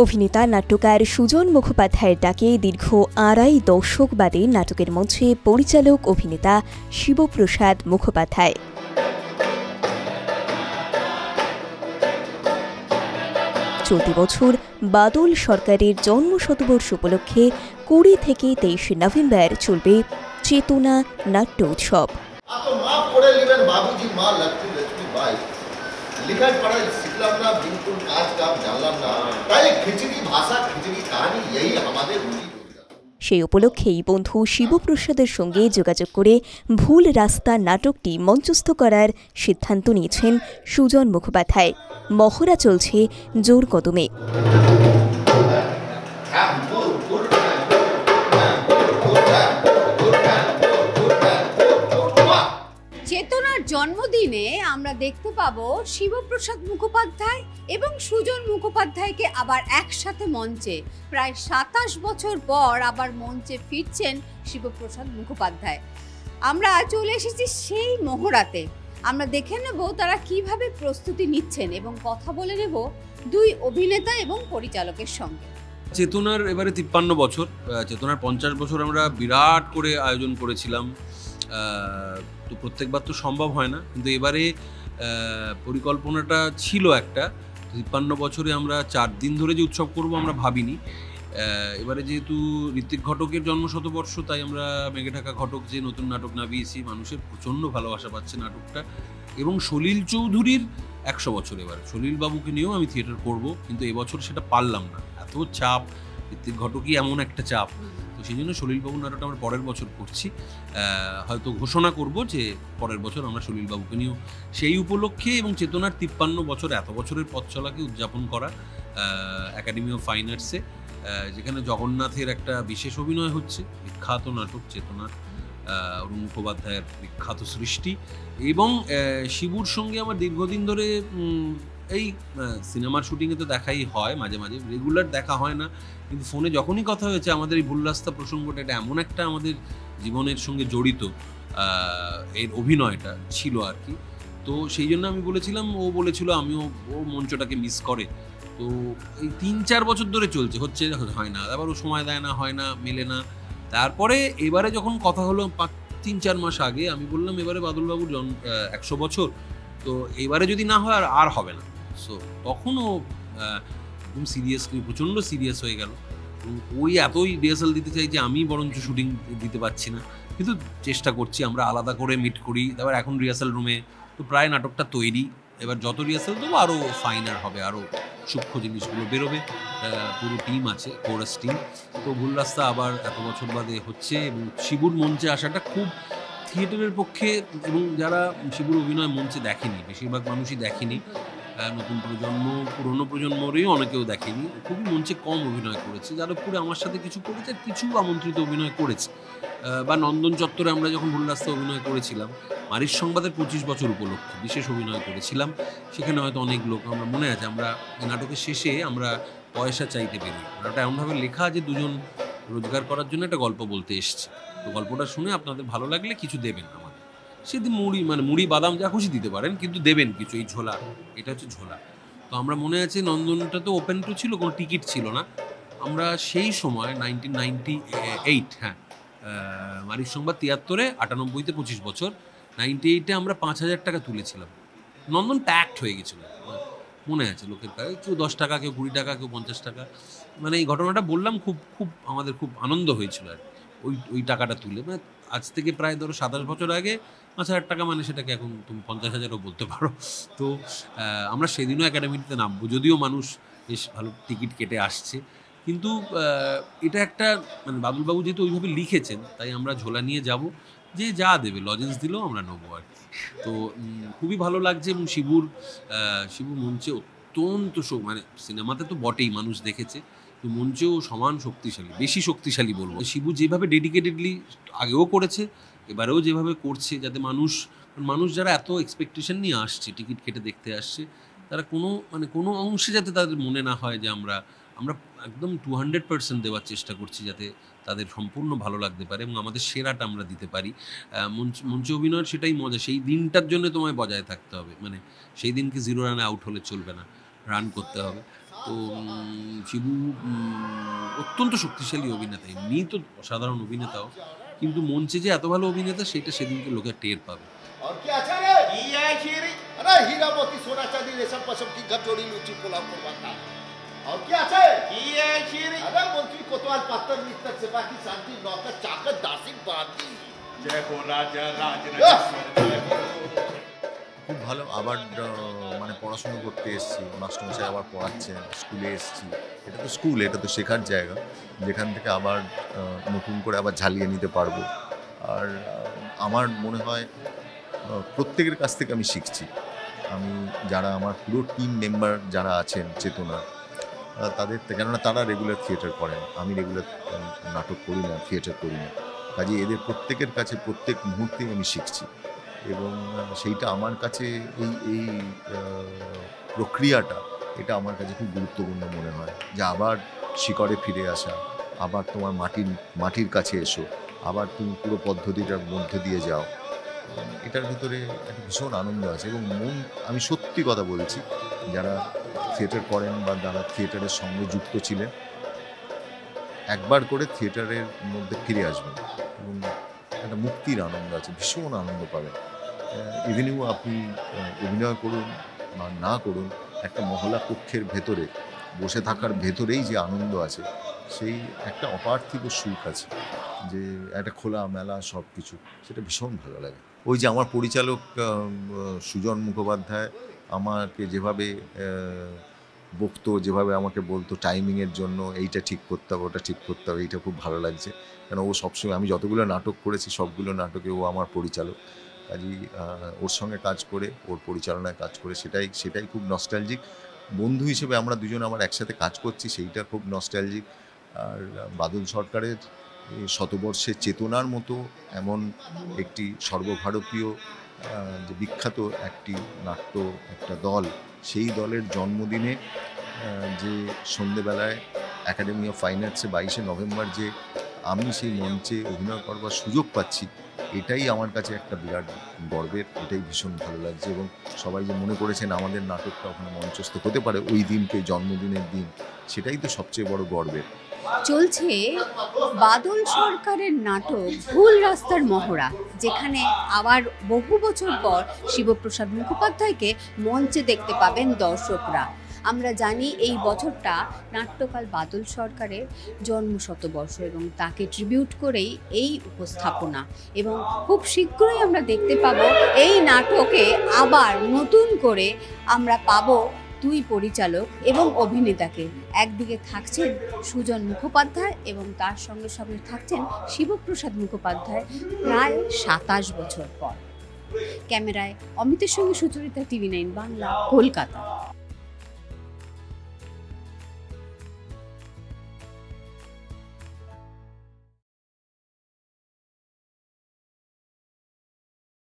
অভিনেতা নাট্যকার সুজন মুখোপাধ্যায়ের ডাকে দীর্ঘ ২.৫ দশক বাদে নাটকের মঞ্চে পরিচালক অভিনেতা শিবপ্রসাদ মুখোপাধ্যায়। চলতি বছর বাদল সরকারের জন্মশতবর্ষ উপলক্ষে ২০ থেকে ২৩ নভেম্বর চলবে চেতনা নাট্য উৎসব। সেই উপলক্ষেই বন্ধু শিবপ্রসাদের সঙ্গে যোগাযোগ করে ভুল রাস্তা নাটকটি মঞ্চস্থ করার সিদ্ধান্ত নিয়েছেন সুজন মুখোপাধ্যায়। মহড়া চলছে জোর কদমে। চেতনার জন্মদিনে আমরা দেখতে পাবো শিবপ্রসাদ মুখোপাধ্যায় এবং সুজন মুখোপাধ্যায়কে আবার একসাথে মঞ্চে। প্রায় ২৭ বছর পর আবার মঞ্চে ফিরছেন শিবপ্রসাদ মুখোপাধ্যায়। আমরা চলে এসেছি সেই মহড়াতে। আমরা দেখে নেব তারা কিভাবে প্রস্তুতি নিচ্ছেন এবং কথা বলে নেব দুই অভিনেতা এবং পরিচালকের সঙ্গে। চেতনার এবারে ৫৩ বছর, চেতনার ৫০ বছর আমরা বিরাট করে আয়োজন করেছিলাম। তো প্রত্যেকবার তো সম্ভব হয় না, কিন্তু এবারে পরিকল্পনাটা ছিল একটা। ৫৩ বছরে আমরা ৪ দিন ধরে যে উৎসব করব আমরা ভাবিনি। এবারে যেহেতু ঋত্বিক ঘটকের জন্মশতবর্ষ, তাই আমরা মেঘে ঢাকা ঘটক যে নতুন নাটক নামিয়েছি, মানুষের প্রচণ্ড ভালোবাসা পাচ্ছে নাটকটা। এবং সলিল চৌধুরীর ১০০ বছর, এবারে সলিল বাবুকে নিয়েও আমি থিয়েটার করব, কিন্তু এবছর সেটা পারলাম না, এত চাপ। ঋত্বিক ঘটকই এমন একটা চাপ, তো সেই জন্য সলিলবাবুর নাটকটা আমরা পরের বছর করছি। হয়তো ঘোষণা করব যে পরের বছর আমরা সলিলবাবুকে নিয়েও সেই উপলক্ষে। এবং চেতনার ৫৩ বছর, এত বছরের পথ চলাকে উদযাপন করা একাডেমি অফ ফাইন আর্টসে, যেখানে জগন্নাথের একটা বিশেষ অভিনয় হচ্ছে, বিখ্যাত নাটক চেতনার, অরুণ মুখোপাধ্যায়ের বিখ্যাত সৃষ্টি। এবং শিবুর সঙ্গে আমার দীর্ঘদিন ধরে এই সিনেমার শুটিংয়ে তো দেখাই হয়, মাঝে মাঝে রেগুলার দেখা হয় না, কিন্তু ফোনে যখনই কথা হয়েছে আমাদের এই ভুল রাস্তা প্রসঙ্গটা, এটা এমন একটা আমাদের জীবনের সঙ্গে জড়িত এর অভিনয়টা ছিল আর কি। তো সেই জন্য আমি বলেছিলাম, ও বলেছিল, আমিও, ও মঞ্চটাকে মিস করে। তো এই ৩-৪ বছর ধরে চলছে, হচ্ছে, হয় না, আবার ও সময় দেয় না, হয় না, মেলে না। তারপরে এবারে যখন কথা হলো ৩-৪ মাস আগে, আমি বললাম এবারে বাদলবাবুর ১০০ বছর, তো এবারে যদি না হয় আর হবে না। সো তখনও একদম সিরিয়াসলি, প্রচণ্ড সিরিয়াস হয়ে গেল। ওই এতই রিহার্সাল দিতে চাই যে আমি বরঞ্চ শুটিং দিতে পারছি না, কিন্তু চেষ্টা করছি, আমরা আলাদা করে মিট করি। তারপর এখন রিহার্সাল রুমে তো প্রায় নাটকটা তৈরি, এবার যত রিহার্সাল দেবো আরও ফাইনার হবে, আরও সূক্ষ্ম জিনিসগুলো বেরোবে। পুরো টিম আছে, কোরাস টিম। তো ভুল রাস্তা আবার এত বছর বাদে হচ্ছে, এবং শিবুর মঞ্চে আসাটা খুব থিয়েটারের পক্ষে, এবং যারা শিবুর অভিনয় মঞ্চে দেখেনি, বেশিরভাগ মানুষই দেখেনি, নতুন প্রজন্ম, পুরনো প্রজন্মরেও অনেকেও দেখেনি, খুবই মঞ্চে কম অভিনয় করেছে। যাদবপুরে আমার সাথে কিছু করেছে, কিছু আমন্ত্রিত অভিনয় করেছে, বা নন্দন চত্বরে আমরা যখন ভুল রাস্তা অভিনয় করেছিলাম, মারির সংবাদের ২৫ বছর উপলক্ষে বিশেষ অভিনয় করেছিলাম, সেখানে হয়তো অনেক লোক, আমরা মনে আছে, আমরা নাটকের শেষে আমরা পয়সা চাইতে পেরি। নাটকটা এমনভাবে লেখা যে দুজন রোজগার করার জন্য একটা গল্প বলতে এসছে, তো গল্পটা শুনে আপনাদের ভালো লাগলে কিছু দেবেন আমাদের। সেদিন মুড়ি বাদাম যা খুশি দিতে পারেন, কিন্তু দেবেন কিছু, এই ঝোলা, এটা হচ্ছে ঝোলা। তো আমরা মনে আছে নন্দনটা তো ওপেন টু ছিল, কোনো টিকিট ছিল না। আমরা সেই সময় 1998, হ্যাঁ, মারির সংবাদ ৭৩-এ, ৯৮-তে ২৫ বছর, 98-এ আমরা ৫,০০০ টাকা তুলেছিলাম। নন্দন প্যাকড হয়ে গেছিল, মনে আছে, লোকের কাছে কেউ ১০ টাকা, কেউ ২০ টাকা, কেউ ৫০ টাকা। মানে এই ঘটনাটা বললাম, খুব আমাদের খুব আনন্দ হয়েছিল আর ওই টাকাটা তুলে। মানে আজ থেকে প্রায় ধরো ২৭ বছর আগে ৫,০০০ টাকা, মানে সেটাকে এখন তুমি ৫০,০০০ও বলতে পারো। তো আমরা সেদিনও একাডেমিতে নামবো, যদিও মানুষ বেশ ভালো টিকিট কেটে আসছে, কিন্তু এটা একটা, মানে বাদলবাবু যেহেতু ওইভাবে লিখেছেন, তাই আমরা ঝোলা নিয়ে যাব, যে যা দেবে, লজেন্স দিলেও আমরা নেবো আর কি। তো খুবই ভালো লাগছে। এবং শিবু মঞ্চে অত্যন্ত, মানে সিনেমাতে তো বটেই, মানুষ দেখেছে, তো মঞ্চেও সমান শক্তিশালী, বেশি শক্তিশালী বলবো। শিবু যেভাবে ডেডিকেটেডলি আগেও করেছে, এবারেও যেভাবে করছে, যাতে মানুষ যারা এত এক্সপেকটেশন নিয়ে আসছে, টিকিট কেটে দেখতে আসছে, তারা কোনো অংশে যাতে তাদের মনে না হয় যে আমরা একদম 200% দেওয়ার চেষ্টা করছি, যাতে তাদের সম্পূর্ণ ভালো লাগতে পারে এবং আমাদের সেরাটা আমরা দিতে পারি। মঞ্চে অভিনয়ের সেটাই মজা, সেই দিনটার জন্য তোমায় বজায় থাকতে হবে, মানে সেই দিনকে 0 রানে আউট হলে চলবে না, রান করতে হবে। তো শিবু অত্যন্ত শক্তিশালী অভিনেতা, এমনি তো অসাধারণ অভিনেতাও, কিন্তু মঞ্চে যে এত ভালো অভিনেতা সেটা সেদিনকে লোকে টের পাবে। और क्या अच्छा रे ये है खीर अरे हीरा मोती सोना चांदी रेशम पशम की घर जोड़ी लूची पुलाव करवाता और क्या अच्छा है ये है खीर अरे मंत्री कोतवाल पत्थर मिस्टर से बाकी शांति नौकर चाकर दासिक बांधी जय हो राजा খুব ভালো। আবার মানে পড়াশুনো করতে এসেছি, মাস্টারমশাই আবার পড়াচ্ছেন, স্কুলে এসেছি। এটা তো স্কুল, এটা তো শেখার জায়গা, যেখান থেকে আবার নতুন করে আবার ঝালিয়ে নিতে পারবো। আর আমার মনে হয় প্রত্যেকের কাছ থেকে আমি শিখছি। আমি যারা আমার পুরো টিম মেম্বার যারা আছেন চেতনা, তাদের কেননা তারা রেগুলার থিয়েটার করেন, আমি রেগুলার নাটক করি না, থিয়েটার করি না, কাজে এদের প্রত্যেকের কাছে প্রত্যেক মুহূর্তেই আমি শিখছি। এবং সেইটা আমার কাছে এই প্রক্রিয়াটা, এটা আমার কাছে খুব গুরুত্বপূর্ণ মনে হয়, যে আবার শিকড়ে ফিরে আসা, আবার তোমার মাটির কাছে এসো, আবার তুমি পুরো পদ্ধতিটার মধ্যে দিয়ে যাও। এটার ভিতরে একটা ভীষণ আনন্দ আছে। এবং আমি সত্যি কথা বলছি, যারা থিয়েটার করেন বা যারা থিয়েটারের সঙ্গে যুক্ত ছিলেন, একবার করে থিয়েটারের মধ্যে ফিরে আসবেন এবং একটা মুক্তির আনন্দ আছে, ভীষণ আনন্দ পাবেন। ইভিনিং আপনি অভিনয় করুন বা না করুন, একটা মহলা কক্ষের ভেতরে বসে থাকার ভেতরেই যে আনন্দ আছে, সেই একটা অপার্থিব সুখ আছে, যে একটা খোলা মেলা সব কিছু, সেটা ভীষণ ভালো লাগে। ওই যে আমার পরিচালক সুজন মুখোপাধ্যায় আমাকে যেভাবে বকতো, যেভাবে আমাকে বলতো টাইমিংয়ের জন্য, এইটা ঠিক করতে হবে, ওটা ঠিক করতে হবে, এইটা খুব ভালো লাগছে। কেন ও সবসময়, আমি যতগুলো নাটক করেছি সবগুলো নাটকে ও আমার পরিচালক, কাজেই ওর সঙ্গে কাজ করে, ওর পরিচালনায় কাজ করে, সেটাই খুব নস্টালজিক। বন্ধু হিসেবে আমরা দুজন আবার একসাথে কাজ করছি, সেইটা খুব নস্টালজিক। আর বাদল সরকারের শতবর্ষের চেতনার মতো এমন একটি সর্বভারতীয় যে বিখ্যাত একটি নাট্য একটা দল, সেই দলের জন্মদিনে যে সন্ধেবেলায় একাডেমি অফ ফাইন আর্টসে 22শে নভেম্বর যে আমি সেই মঞ্চে অভিনয় করবার সুযোগ পাচ্ছি, এটাই আমার কাছে একটা বিরাট গর্বের। এটাই ভীষণ ভালো লাগছে। এবং সবাই যে মনে করেছেন আমাদের নাটকটা ওখানে মঞ্চস্থ হতে পারে ওই দিনকে, জন্মদিনের দিন, সেটাই তো সবচেয়ে বড় গর্বের। চলছে বাদল সরকারের নাটক ভুল রাস্তার মহড়া, যেখানে আবার বহু বছর পর শিবপ্রসাদ মুখোপাধ্যায়কে মঞ্চে দেখতে পাবেন দর্শকরা। আমরা জানি এই বছরটা নাট্যকাল বাদল সরকারের জন্মশতবর্ষ এবং তাকে ট্রিবিউট করেই এই উপস্থাপনা। এবং খুব শীঘ্রই আমরা দেখতে পাবো এই নাটকে আবার নতুন করে আমরা পাবো দুই পরিচালক এবং অভিনেতাকে। একদিকে থাকছেন সুজন মুখোপাধ্যায় এবং তার সঙ্গে সঙ্গে থাকছেন শিবপ্রসাদ মুখোপাধ্যায় প্রায় 27 বছর পর। ক্যামেরায় অমিতের সঙ্গে সুচরিতা, TV9 বাংলা, কলকাতা।